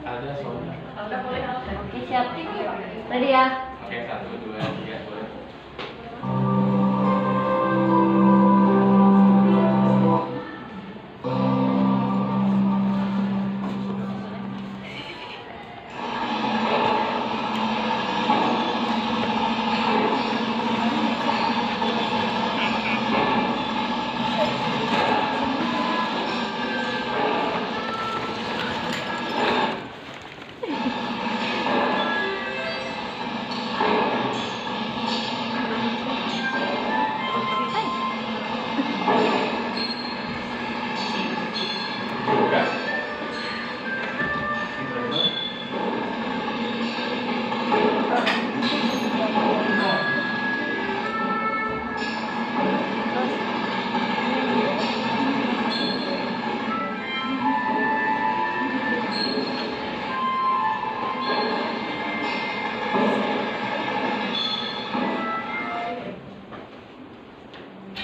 Ada soalnya. Udah boleh. Oke, siap. Ready ya? Oke, 1, 2, 3, boleh. Juga.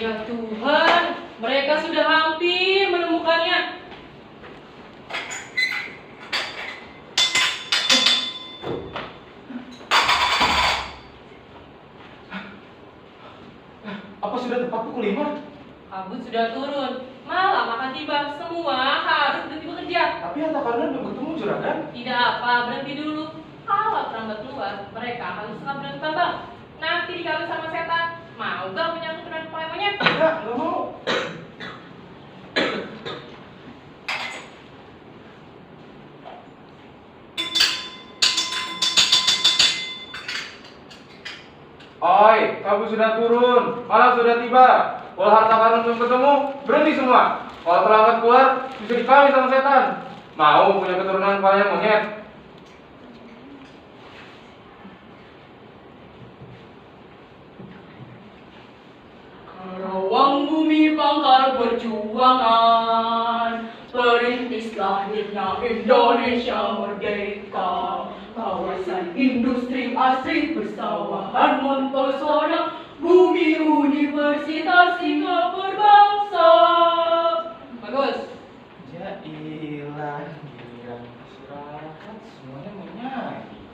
Ya Tuhan, mereka sudah hampir menemukannya. Apa sudah tepat pukul 5? Kabut sudah turun, malam akan tiba. Semua harus berhenti bekerja. Tapi Harta Karuna belum ketemu juragan. Tidak apa, berhenti dulu. Kalau terlambat keluar, mereka akan disekap dengan tambang. Nanti dikawin sama setan. Mau gak menyangkut dengan kepala monyet? Enggak mau. Oi, kabut sudah turun, malam sudah tiba. Kalau harta karun belum ketemu, berhenti semua. Kalau terlambat keluar, bisa dikawin sama setan. Mau punya keturunan kepalanya monyet? Karawang bumi pangkal perjuangan, perintis lahirnya Indonesia merdeka. Kawasan industri asri persawahan mempesona, bumi universitas hingga berbangsa. Bagus. Ya ilah, giliran masyarakat semuanya mau nyanyi.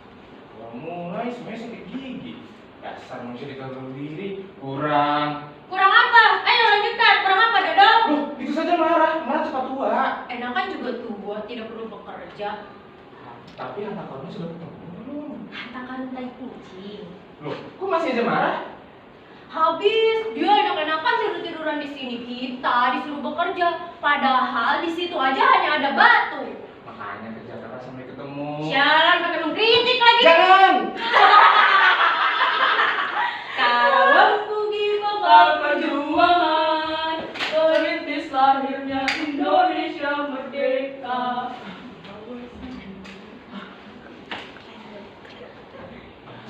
Kalau mulai semuanya sakit gigi. Dasar manusia dikagak diri, kurang. Kurang apa? Ayo lanjutkan. Kurang apa, Dodol? Loh, itu saja marah cepat tua. Enakan juga tua, tidak perlu bekerja. Tapi anak kamu sudah ketemu belum? Katakan tai kucing. Loh, kok masih aja marah? Habis dia enak-enakan tidur-tiduran di sini, kita disuruh bekerja. Padahal di situ aja hanya ada batu. Makanya kerja keras sampai ketemu. Sialan pakai mengkritik lagi. Jangan! Karawang bumi pangkal perjuangan, perintis lahirnya Indonesia merdeka.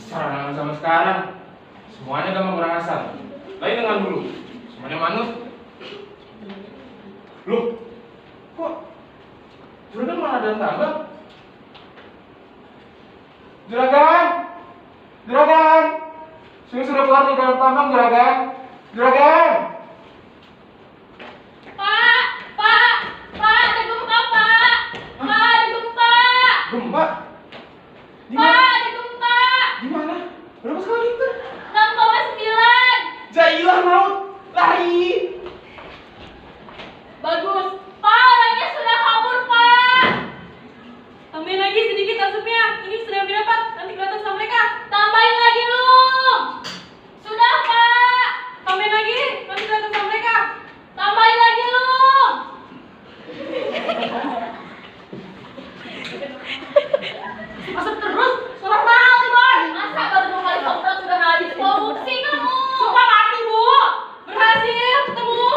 Sekarang sama sekarang, semuanya gampang kurang asal. Lain dengan dulu, semuanya manut. Loh, kok juragan malah ada tambang? Juragan! Juragan! Saya sudah keluar di dalam tambang, juragan! Juragan! Pak, ada gempa, Pak. Pak, ada gempa. Gempa? Di Pak, mana? ada gempa. Di mana? Berapa skala Richter? 6,9. Jailah maut! Lari! Bagus. Pak, orangnya sudah kabur, Pak. Tambahin lagi sedikit asapnya. Ini sudah hampir dapat. Nanti kelihatan sama mereka. Tambahin lagi lu. Sudah, Pak. Tambahin lagi. Nanti kelihatan sama mereka. Tambahin lagi lu. Asap terus. Suara mahal nih, Bos. Masa baru 2 kali semprot sudah habis korupsi kamu? Sumpah mati, Bu. Berhasil ketemu.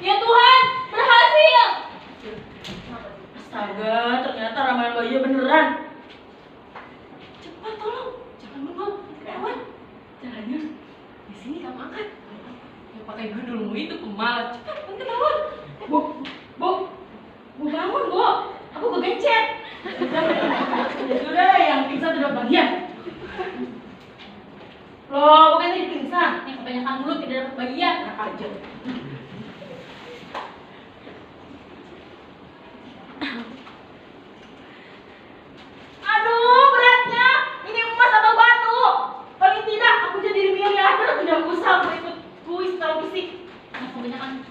Ya Tuhan, berhasil. Astaga, ternyata ramalan bayi beneran. Cepat tolong, jangan bengong, ketahuan. Caranya di sini kamu angkat. Yang pakai gundulmu itu pemalas. Cepat, nanti ketahuan. Bu, bangun, Bu. Aku kegencet. Sudah, yang pingsan sudah bagian. Loh, bukan ini pingsan. Yang kebanyakan mulut tidak dapat bagian. Enak aja. Aduh, beratnya. Ini emas atau batu? Paling tidak aku jadi miliarder, tidak usah ikut kuis televisi. Anak kebanyakan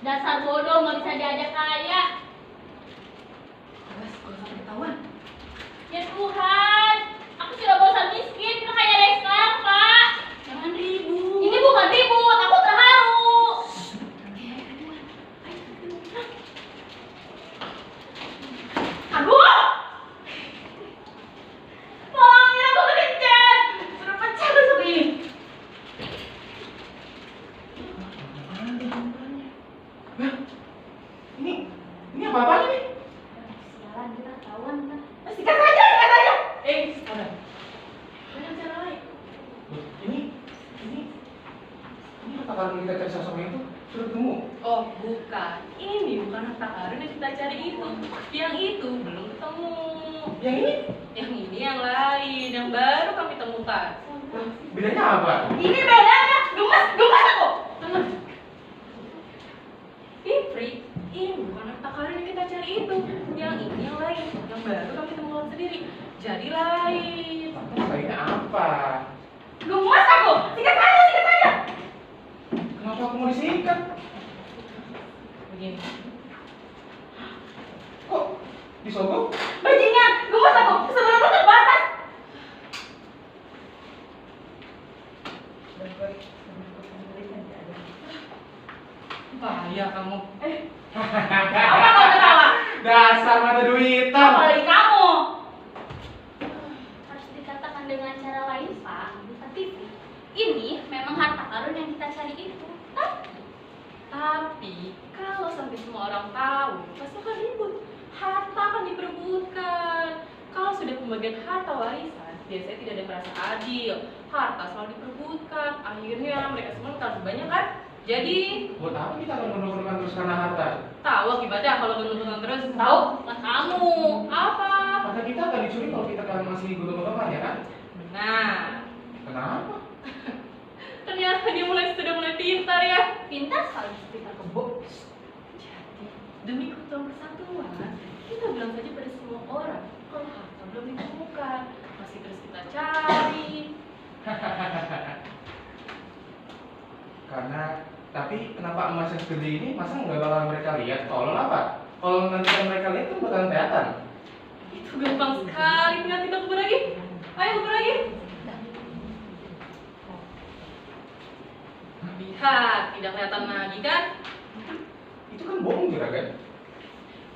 dasar bodoh nggak bisa diajak kaya. Awas, kalau sampai ketahuan. Ya Tuhan, aku sudah bosan miskin, kita kaya dari sekarang, Pak. Jangan ribut. Ini bukan ribut, aku terharu. Aduh! Tolongin aku kencet. Sudah pecah besok ini. Hah? Ini apa-apaan ini? Sialan, kita ketahuan kan. Sikat saja, sikat saja. Ada. Banyak cara lain. Loh, ini harta karun yang kita cari sosoknya itu sudah ketemu. Oh, bukan. Ini bukan harta karun yang kita cari itu. Yang itu belum ketemu. Yang ini? Yang ini yang lain, yang baru kami temukan. Lah, bedanya apa? Ini bedanya, gemas aku. Tenang. Fitri, ini bukan harta karun yang kita cari itu. Yang ini yang lain, yang baru kami temukan sendiri. Jadi lain. Lantas lainnya apa? Gemas aku. Sikat saja, sikat saja. Kenapa aku mau disikat? Begini. Kok disogok? Bajingan, gemas aku. Sebenarnya terbatas. Bahaya kamu. Apa kau ketawa? Dasar mata duitan. Apalagi kamu. Harus dikatakan dengan cara lain, Pak. Tapi ini memang harta karun yang kita cari itu. Tapi kalau sampai semua orang tahu, pasti akan ribut. Harta akan diperebutkan. Kalau sudah pembagian harta warisan, biasanya tidak ada yang merasa adil. Harta selalu diperebutkan. Akhirnya mereka semua minta lebih banyak kan? Jadi, Buat apa kita akan menemukan terus karena harta? tahu akibatnya kalau menentukan terus? Tahu? Bukan kamu. Apa? Harta kita akan dicuri kalau kita kan masih gutom-gutoman ya kan? Benar. Kenapa? Ternyata dia sudah mulai pintar ya. Pintar sekali. Kita kebo. Jadi, demi keutuhan persatuan, kita bilang saja pada semua orang kalau harta belum ditemukan, masih terus kita cari. Tapi kenapa emas yang segede ini masa nggak bakal mereka lihat? Tolong apa? Kalau nanti mereka lihat kan bakalan kelihatan. Itu gampang sekali, tinggal kita kubur lagi. Ayo kubur lagi. Lihat, tidak kelihatan lagi kan? Itu kan bohong juragan.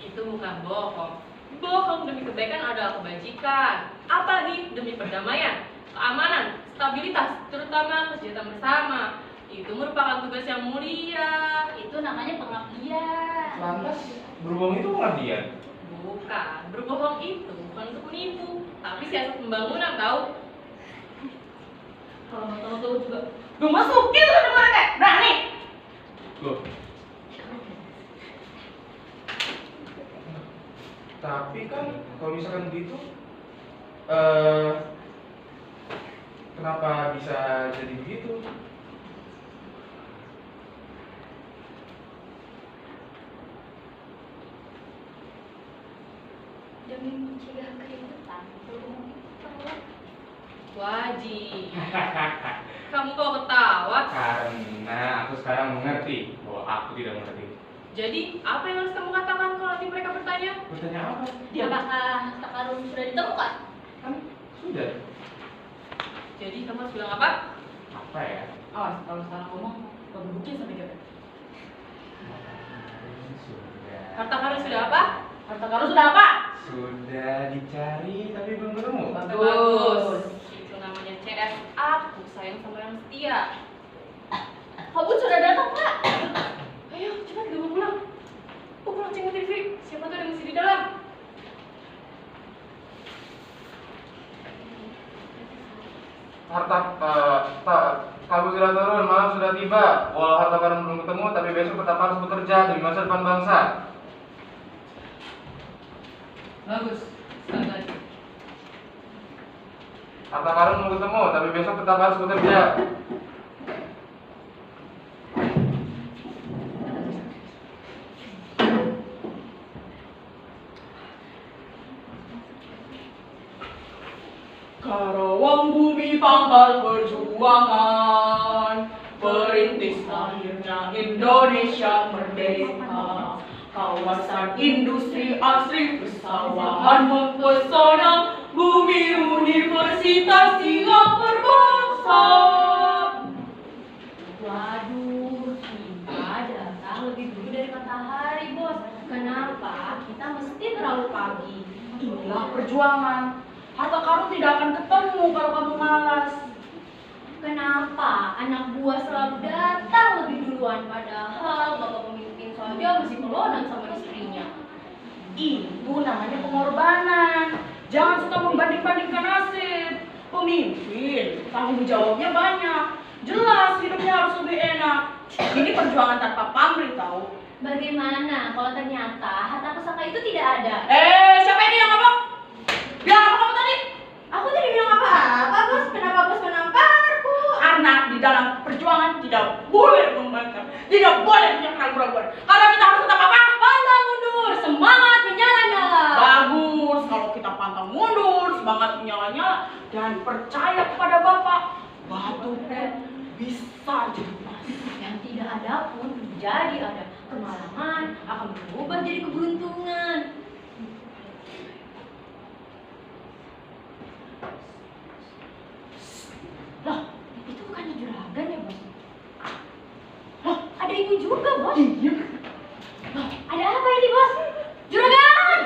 Itu bukan bohong. Bohong demi kebaikan adalah kebajikan. Apalagi demi perdamaian, keamanan, stabilitas, terutama kesejahteraan bersama. Itu merupakan tugas yang mulia. Itu namanya pengabdian. Lantas berbohong itu pengabdian. Bukan, berbohong itu bukan untuk menipu, tapi siasat pembangunan tahu. Kalau nggak tahu juga, gue masukin tuh ke mereka, berani. Loh. Tapi kan kalau misalkan gitu, kenapa bisa jadi begitu? Demi mencegah keributan, berbohong itu perlu. Wajib. Kamu kok ketawa? Karena aku sekarang mengerti bahwa aku tidak mengerti. Jadi, apa yang harus kamu katakan kalau nanti mereka bertanya? Bertanya apa? Apakah harta karun sudah ditemukan? Kan sudah. Jadi, kamu harus bilang apa? Apa ya? Awas, kalau salah ngomong, kau gebukin sampai kita. Sudah. Harta karun sudah apa? Harta karun sudah apa? Sudah dicari tapi belum ketemu. Bagus. Itu namanya CS. Aku sayang sama yang setia. Kabut sudah datang, Pak. Ayo, cepat kita pulang. Pulang cek TV. Siapa tuh ada misi di dalam? Kabut sudah turun, malam sudah tiba. Walau harta karun belum ketemu, tapi besok tetap harus bekerja demi masa depan bangsa. Bagus. Sekali lagi. Harta karun belum ketemu, tapi besok tetap harus bekerja pangkal perjuangan, perintis lahirnya Indonesia merdeka. Kawasan industri asri persawahan mempesona, bumi universitas hingga berbangsa. Waduh, kita datang lebih dulu dari matahari, bos. Kenapa kita mesti terlalu pagi? Inilah perjuangan. Harta karun tidak akan ketemu kalau kamu malas. Kenapa anak buah selalu datang lebih duluan, padahal bapak pemimpin saja masih kelonan sama istrinya? Itu namanya pengorbanan. Jangan suka membanding-bandingkan nasib. Pemimpin, tanggung jawabnya banyak. Jelas hidupnya harus lebih enak. Ini perjuangan tanpa pamrih tahu. Bagaimana kalau ternyata harta pusaka itu tidak ada? Siapa ini yang ngomong? Bilang apa kamu tadi? Aku tidak bilang apa-apa, bos. Kenapa bos menamparku? Karena di dalam perjuangan tidak boleh membantah, tidak boleh punya keraguan. Karena kita harus tetap apa? Pantang mundur, semangat menyala-nyala. Bagus, kalau kita pantang mundur, semangat menyala-nyala, dan percaya kepada Bapak, batu pun bisa jadi emas. Yang tidak ada pun jadi ada. Kemalangan akan berubah jadi keberuntungan. Loh, itu bukannya juragan ya, bos? Loh, ada ibu juga, bos. Iya. Loh, ada apa ini, bos? Juragan!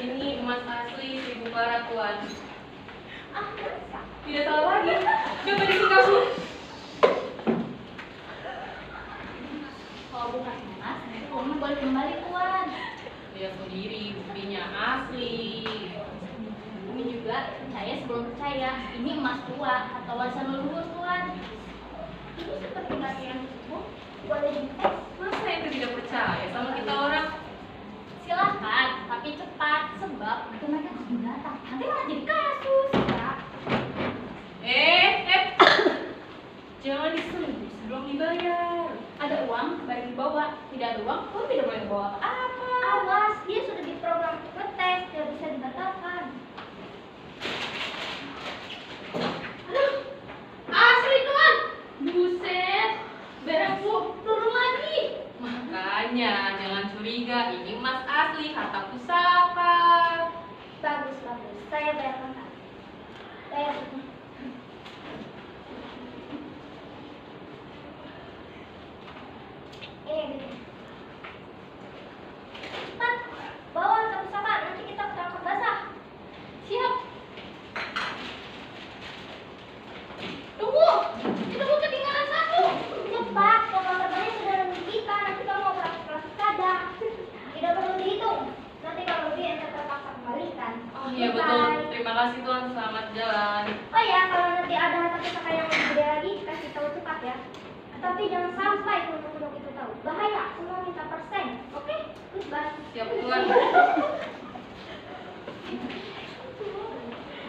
Ini emas asli 1000 karat, Tuan. Ah, Tidak salah lagi. Coba isi kamu. kalau bukan emas, kamu boleh kembali, tuan. Lihat sendiri, buktinya asli. Kami juga percaya sebelum percaya. Ini emas tua atau warisan leluhur, tuan. Ini seperti kalian boleh dites. Masa itu tidak percaya sama kita orang? Silahkan, tapi cepat sebab itu mereka harus datang. Nanti malah jadi kasus, ya. Jangan disentuh sebelum dibayar. Ada uang baru dibawa, tidak ada uang pun tidak boleh dibawa apa-apa. Awas, dia sudah di program ngetes, tidak bisa dibatalkan. Aduh, asli tuan. Buset, barangku turun lagi. Makanya jangan curiga, ini emas asli, harta pusaka. Bagus, saya bayarkan, Kak. Saya cepat, bawa ke pusaka, nanti kita ke transport basah. Siap. Tunggu, itu bukan ketinggalan satu. Cepat, kapal terbangnya sudah nunggu kita, nanti kamu mau transport kadang. Tidak perlu dihitung, nanti kalau lebih ente terpaksa kembalikan. Oh iya betul, terima kasih Tuan, selamat jalan. Oh ya, kalau nanti ada harta pusaka yang lebih gede lagi, kasih tahu cepat ya. Tapi jangan sampai kunduk-kunduk itu tahu. Bahaya, semua minta persen. Oke? Goodbye. Siap Tuan.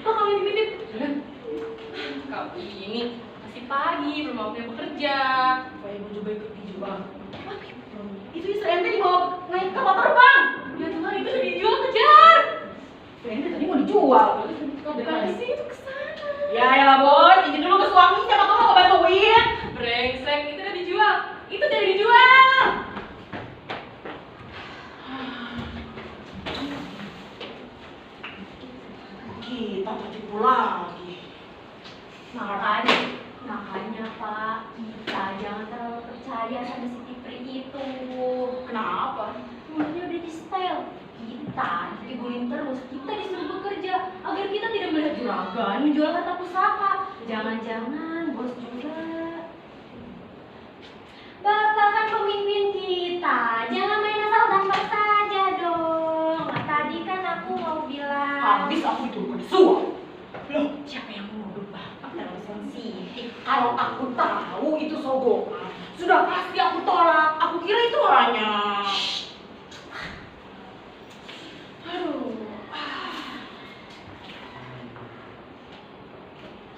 Oh, kamu dititip. Kau ini masih pagi, belum waktunya bekerja. Supaya mau coba ikut hijau bang. Itu istri ente dibawa naik kapal terbang. Ya Tuhan, itu sudah dijual, kejar. Ente tadi mau dijual. Bukan di sini, itu kesana. Ya lah bos, izin dulu ke suami, siapa tahu mau bantuin. Brengsek, itu udah dijual. Itu udah dijual. Kita tertipu lagi. Makanya Pak, kita jangan terlalu percaya sama si Tipri itu. Kenapa? Mulutnya udah di style. Kita dikibulin terus, kita disuruh bekerja agar kita tidak melihat juragan menjual harta pusaka. Jangan-jangan bos juga. Bapak kan pemimpin kita, jangan main asal tampar saja dong. Tadi kan aku mau bilang. Habis aku itu pada suap. Loh, siapa yang menuduh bapak terlalu sensitif? Kalau aku tahu itu sogokan, sudah pasti aku tolak. Aku kira itu orangnya. Aduh.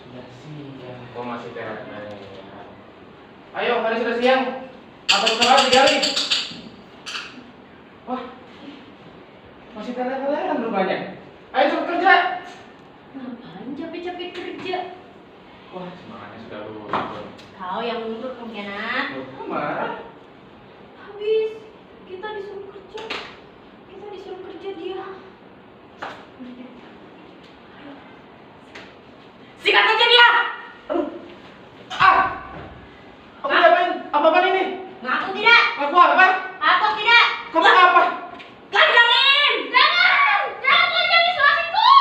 Sudah siang. Kok masih terat? Ayo, hari sudah siang. Apa usaha digali? Wah, masih terat-terat rupanya. Ayo cepat kerja. Ngapain capek-capek yang mundur pengkhianat. Loh, kok marah? Habis kita disuruh kerja. Dia. Sikat saja dia. Ah! Kamu ngapain? Apa-apaan ini? Ngaku tidak? Ngaku apa? Aku tidak. Kamu apa? Ganjangin. Jangan telanjangi suamiku.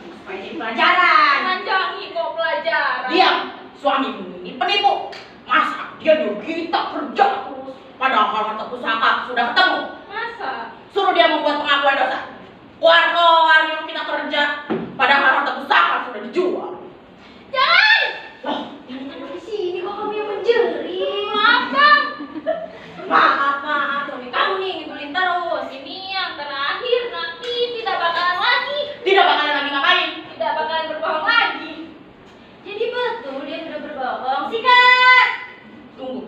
Supaya jadi pelajaran. Manjangi kok pelajaran. Diam. Suamimu ini penipu. Masa dia nyuruh kita kerja terus? Padahal harta pusaka sudah ketemu. Masa? Suruh dia membuat pengakuan dosa. Keluar nyuruh kita kerja. Padahal harta pusaka sudah dijual. Jangan. Loh, Yang ada di sini kok kamu yang menjerit. Maaf bang. maaf. Suami kamu nih ngibulin terus. Ini yang terakhir, nanti tidak bakalan lagi. Tidak bakalan lagi ngapain? Tidak bakalan berbohong lagi. Jadi betul dia sudah berbohong. Sikat. Tunggu.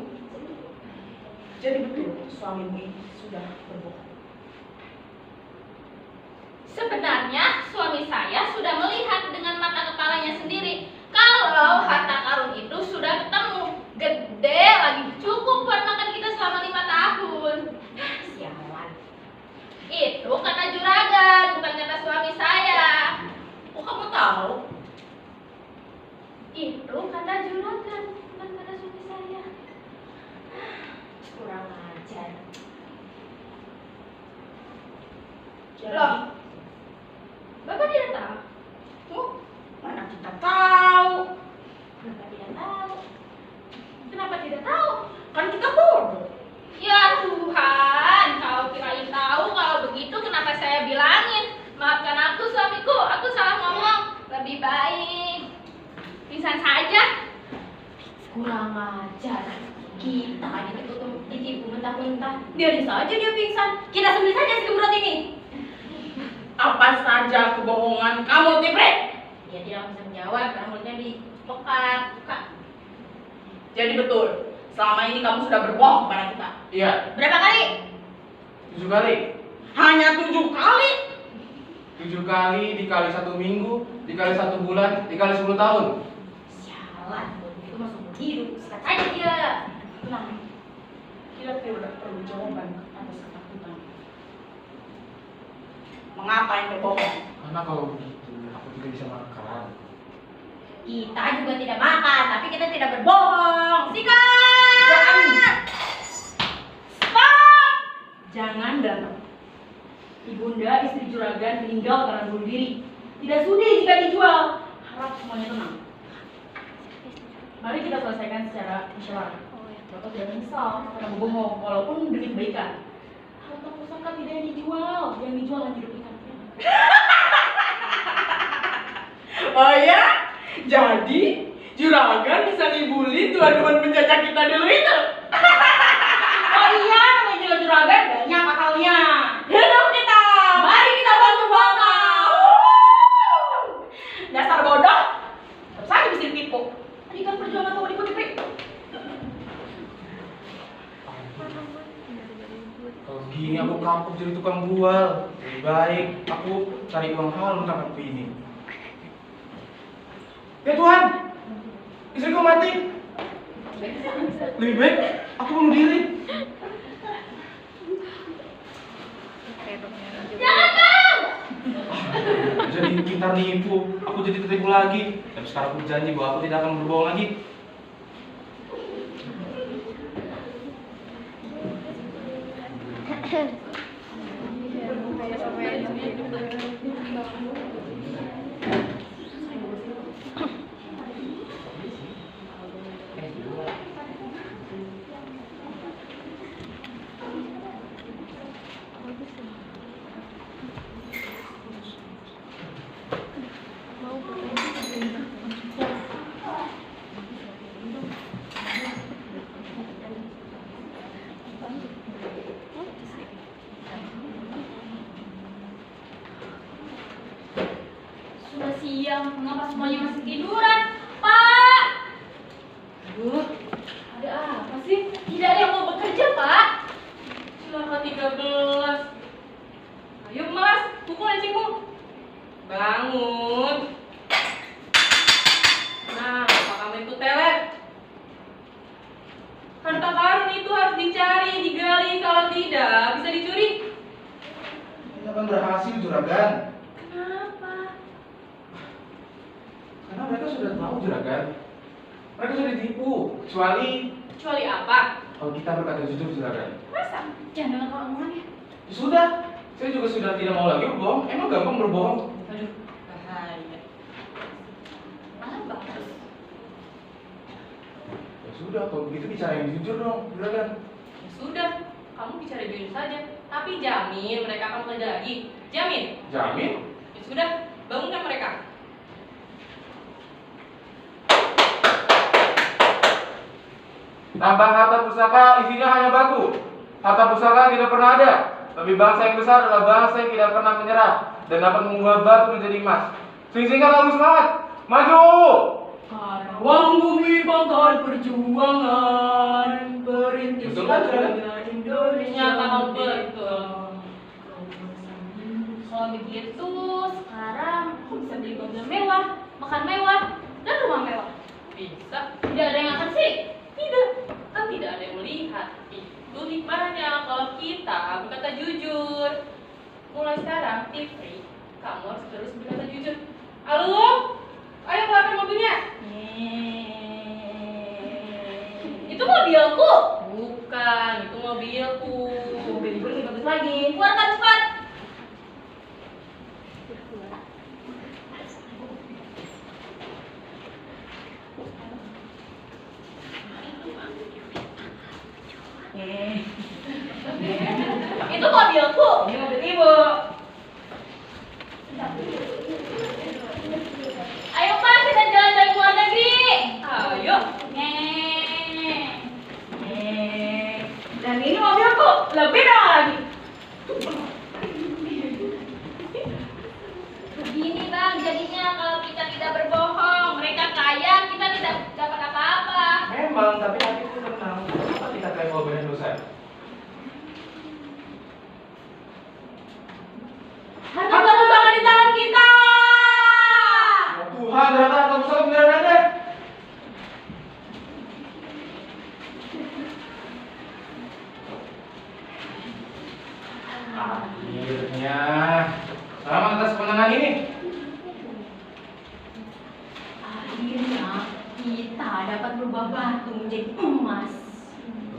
Jadi betul suamimu ini sudah berbohong. Sebenarnya suami saya sudah melihat dengan mata kepalanya sendiri kalau harta karun itu sudah ketemu, gede lagi, cukup buat makan kita selama 5 tahun. Sialan. Itu kata juragan, bukan kata suami saya. Kok kamu tahu? Itu kata juragan, bukan kata suami saya. Kurang ajar. Loh, Bapak tidak tahu? Mana kita tahu? Kenapa tidak tahu? Kenapa tidak tahu? Kan kita bodoh. Ya Tuhan, kau kirain tahu, kalau begitu kenapa saya bilangin? Maafkan aku suamiku, aku salah ngomong. Lebih baik pingsan saja. Kurang ajar. Kita aja ditipu mentah-mentah. Biarin saja dia pingsan. Kita sembelih saja si gembrot ini. Apa saja kebohongan kamu, Tipre? Dia tidak bisa menjawab karena mulutnya dipekat. Buka. Jadi betul, selama ini kamu sudah berbohong kepada kita. Iya, Berapa kali? 7 kali. Hanya 7 kali. 7 kali dikali 1 minggu, dikali 1 bulan, dikali 10 tahun. Sialan, itu masuk hidup. Sikat saja dia. Nah, kita tidak perlu jawaban atas ketakutan. Mengapa yang berbohong? Karena kalau begitu, aku tidak bisa makan. Kita juga tidak makan, tapi kita tidak berbohong. Sikat! Stop! Jangan datang. Ibunda istri juragan meninggal karena bunuh diri. Tidak sudi jika dijual. Harap semuanya tenang. Mari kita selesaikan secara musyawarah. Bapak tidak menyesal karena berbohong, walaupun demi kebaikan. Harta pusaka tidak yang dijual, yang dijual hanya hidup kita. Oh ya? Jadi juragan bisa ngibulin tuan-tuan penjajah kita dulu itu? Oh iya, namanya juragan banyak akalnya. Hidup kita! Mari kita bantu Bapak! Dasar bodoh! Terus saja bisa ditipu. Tadi kan perjuangan kamu diikuti, Pri. Kalau gini aku kapok jadi tukang bual. Lebih baik aku cari uang halal untuk aku ini. Ya Tuhan, istriku mati. Lebih baik aku bunuh diri. Jangan, Bang! Jadi kita nipu, aku jadi tertipu lagi. Tapi sekarang aku janji bahwa aku tidak akan berbohong lagi. Sudah siang, mengapa semuanya masih tiduran? Pak! Aduh, Ada apa sih? Tidak ada yang mau bekerja, Pak. Celaka 13. Ayo, Mas, pukul anjingmu. bangun. Nah, apa kamu itu teler? Harta karun itu harus dicari, digali, kalau tidak bisa dicuri. Ini akan berhasil, Juragan. Kenapa? Karena mereka sudah tahu, Juragan. Mereka sudah ditipu, Kecuali apa? kalau kita berkata jujur, Juragan. Masa? Jangan dengan kalau omongannya. Ya sudah, saya juga sudah tidak mau lagi berbohong. Emang gampang berbohong? Aduh, bahaya. Malah bagus. Ya sudah, kalau begitu bicara yang jujur dong, Juragan. Ya sudah, kamu bicara jujur saja. Tapi jamin mereka akan bekerja lagi. Jamin. Jamin? Ya sudah, bangunkan mereka. Tambah harta pusaka isinya hanya batu. Harta pusaka tidak pernah ada. Tapi bangsa yang besar adalah bangsa yang tidak pernah menyerah dan dapat mengubah batu menjadi emas. Sing-singkan lagu semangat. Maju! Karawang bumi bangkai perjuangan, perintis Betul kan, Juragan? Indonesia. Ternyata betul. Kalau begitu, sekarang aku bisa beli mobil mewah, makan mewah, dan rumah mewah. Bisa. Tidak ada yang akan sih. Tidak, kan tidak ada yang melihat. Itu hikmahnya kalau kita berkata jujur. Mulai sekarang, Tifri, kamu harus terus berkata jujur. Halo? Ayo keluarkan mobilnya. Itu mobilku. Bukan, itu mobilku. Mobil ibu lebih bagus lagi. Keluarkan cepat. Itu mobilku. Ini mobil ibu. Ayo Pak, kita jalan-jalan ke luar negeri. Ayo. Dan ini mobilku. Lebih dong lagi. Begini Bang, jadinya kalau kita tidak berbohong, mereka kaya, kita tidak dapat apa-apa. Memang, tapi hati itu tenang. Apa kita kayak mau benar dosa? Harta pusaka di tangan kita. Ya Tuhan, ternyata harta pusaka beneran ada. Akhirnya, selamat atas kemenangan ini. Akhirnya kita dapat berubah batu menjadi emas.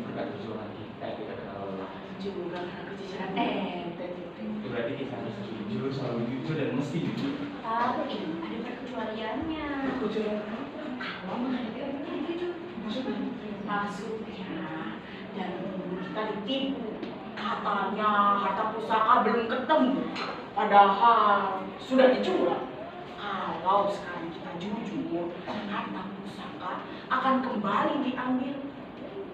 Berkata jujur lagi, kayak kita kenal Allah. Juga kejujuran Itu berarti kita harus jujur, selalu jujur dan mesti jujur. Tapi ada perkecualiannya. Kalau menghadapi orang yang jujur, maksudnya dari dulu kita ditipu. Katanya harta pusaka belum ketemu, padahal sudah dijual. Kalau sekarang kita jujur, harta pusaka akan kembali diambil.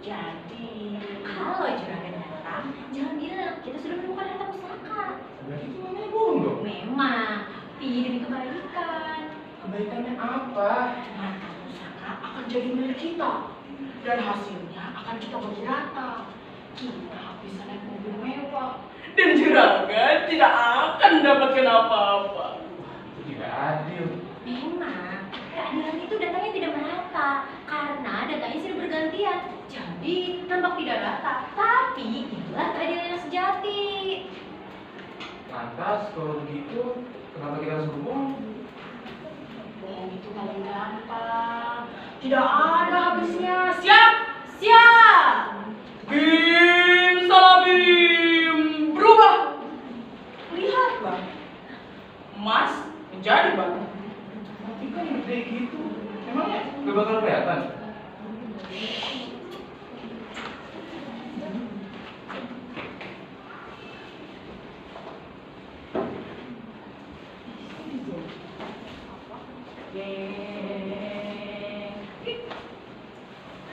Jadi kalau juragan datang, jangan bilang kita sudah menemukan harta pusaka. Berarti itu namanya bohong dong. Memang, tapi demi kebaikan. Kebaikannya apa? Harta pusaka akan jadi milik kita, dan hasilnya akan kita bagi rata. Kita bisa naik mobil mewah, dan juragan tidak akan mendapatkan apa-apa. Itu tidak adil. Memang, keadilan itu datangnya tidak merata, karena datangnya silih bergantian. Jadi, nampak tidak rata, tapi itulah keadilan yang sejati. Lantas kalau begitu, kenapa kita harus berbohong? Bohong itu paling gampang, tidak ada habisnya. Siap? Siap! Bim salabim berubah. Lihatlah, emas menjadi batu. Tapi kan gede gitu. Emangnya gak bakal kelihatan?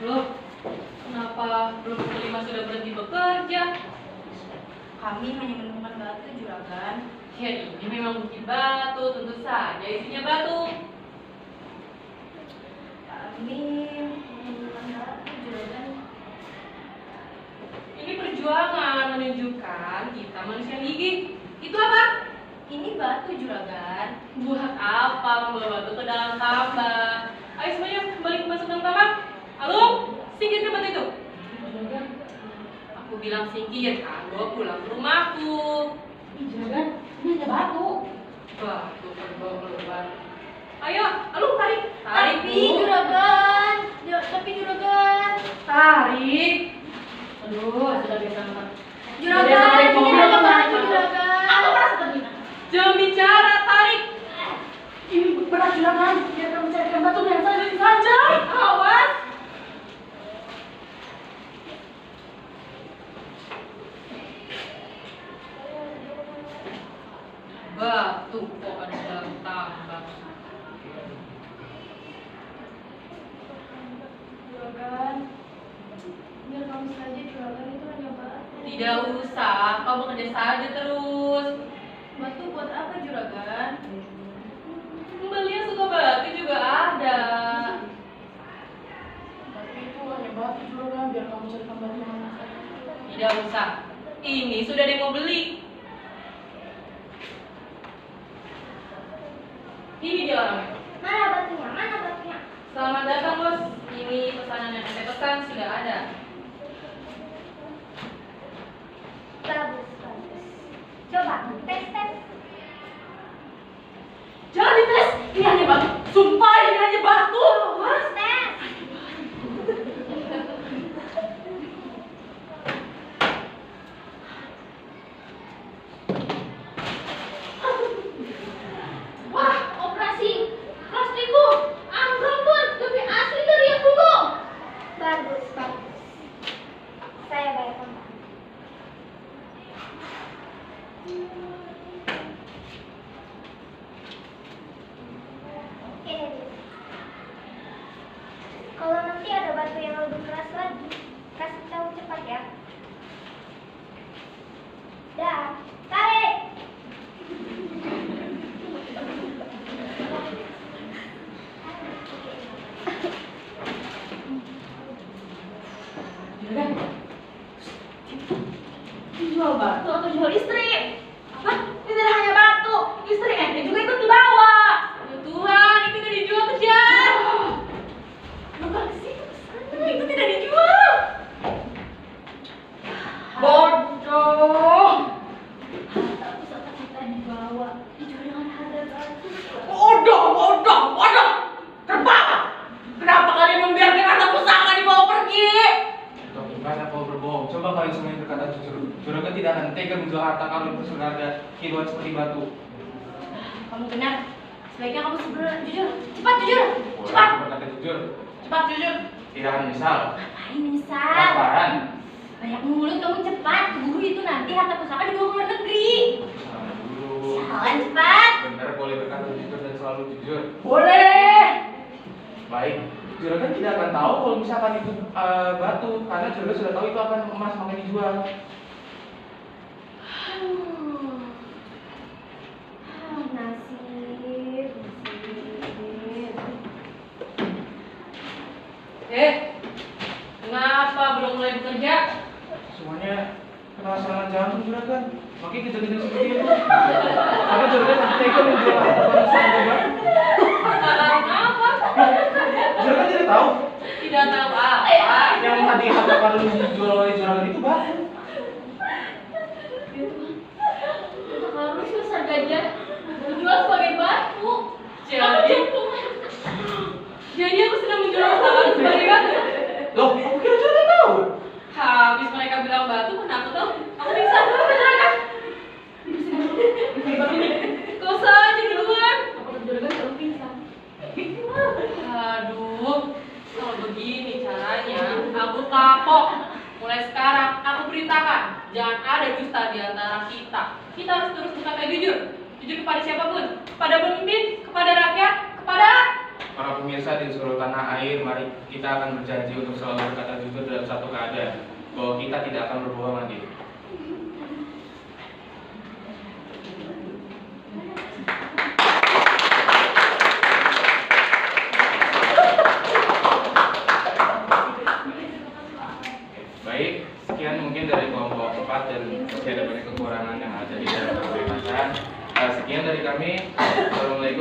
Loh, kenapa belum kelima sudah berhenti bekerja? Kami hanya menemukan batu, juragan. Ya ini memang bukit batu, tentu saja isinya batu. Kami menemukan batu, juragan. Ini perjuangan menunjukkan kita manusia gigih. Itu apa? Ini batu, juragan. Buat apa membawa batu ke dalam tambang? Ayo semuanya kembali masuk dalam tambang. Halo, singkirkan batu itu. Aku bilang singkir, aku pulang ke rumahku. Ih, juragan, ini ada batu. Batu keluar. Ayo, lu tarik. Tarik, Tapi Bu. juragan, tapi juragan. Tarik. Aduh, sudah biasa makan. Juragan, ini ada batu juragan. Aku merasa terhina. Jangan bicara, tarik. Ini berat juragan. Biar kamu carikan batu yang saja. Awas. Batu kok ada dalam tambang. Juragan, biar kamu saja juragan itu hanya batu. Tidak usah, kamu kerja saja terus. Batu buat apa juragan? Beli yang suka batu juga ada. Tapi itu hanya batu juragan. Biar kamu carikan batu yang saja. Tidak usah. Ini sudah ada yang mau beli. Ini dia orangnya. Mana batunya? Mana batunya? Selamat datang bos. Ini pesanan yang saya pesan sudah ada. Bagus, bagus. Coba tes. Jangan dites. Ini hanya batu. Sumpah ini hanya batu. Mas, tes. Wah, operasi plastiku. Ambrol pun lebih asli dari yang dulu. Bagus. Saya bayar kamu. Ini dia. Kalau nanti ada batu yang lebih keras lagi, kasih tahu cepat ya. Dah, tarik. Juragan. Jual batu atau jual istri? Apa? Ini tidak hanya batu. Istri ente juga ikut dibawa. Ya Tuhan, itu tidak dijual kejar. Bapak sih, itu tidak dijual. Bodoh. Harta pusaka kita dibawa, dijual dengan harga batu. Bodoh. Kenapa kalian membiarkan harta pusaka dibawa pergi? Untuk gimana kau berbohong? Coba kalian semua yang berkata jujur. Juragan tidak akan tega menjual harta karun berharga kiloan seperti batu. Kamu benar. Sebaiknya kamu sebenarnya jujur. Cepat jujur. Boleh Cepat. aku berkata jujur. Cepat jujur. Tidak akan misal. Ngapain misal? Transparan. Banyak mulut kamu cepat. Guru itu nanti harta pusaka dibawa ke luar negeri. Sama dulu. Jalan cepat. Benar boleh berkata jujur dan selalu jujur. Boleh. Baik. Juragan tidak akan tahu kalau misalkan itu batu karena juragan sudah tahu itu akan emas makanya dijual. Nasib. Kenapa belum mulai bekerja? Semuanya kena serangan jantung juragan. Makanya kita seperti itu. Karena juragan tidak tega menjual harta karun seperti batu. Salah apa? Juragan tidak tahu. Tidak tahu apa. Yang tadi harta karun dijual oleh juragan itu batu. Harus besar gajah dijual sebagai batu. Jadi aku sedang menjual harta sebagai batu. Loh, aku kira juragan tahu. Habis mereka bilang batu, mana aku tahu? Aku bisa dulu beneran. Kau saja duluan. Apakah juragan selalu pingsan? Aduh, kalau begini caranya, aku kapok. Mulai sekarang, aku perintahkan, jangan ada dusta di antara kita. Kita harus terus berkata jujur. Jujur kepada siapapun. Kepada pemimpin, kepada rakyat, kepada... Para pemirsa di seluruh tanah air, mari kita akan berjanji untuk selalu berkata jujur dalam satu keadaan, bahwa kita tidak akan berbohong lagi. Baik, sekian mungkin dari kelompok 4 dan masih ada banyak kekurangan yang ada di dalam pembebasan. Sekian dari kami. Assalamualaikum.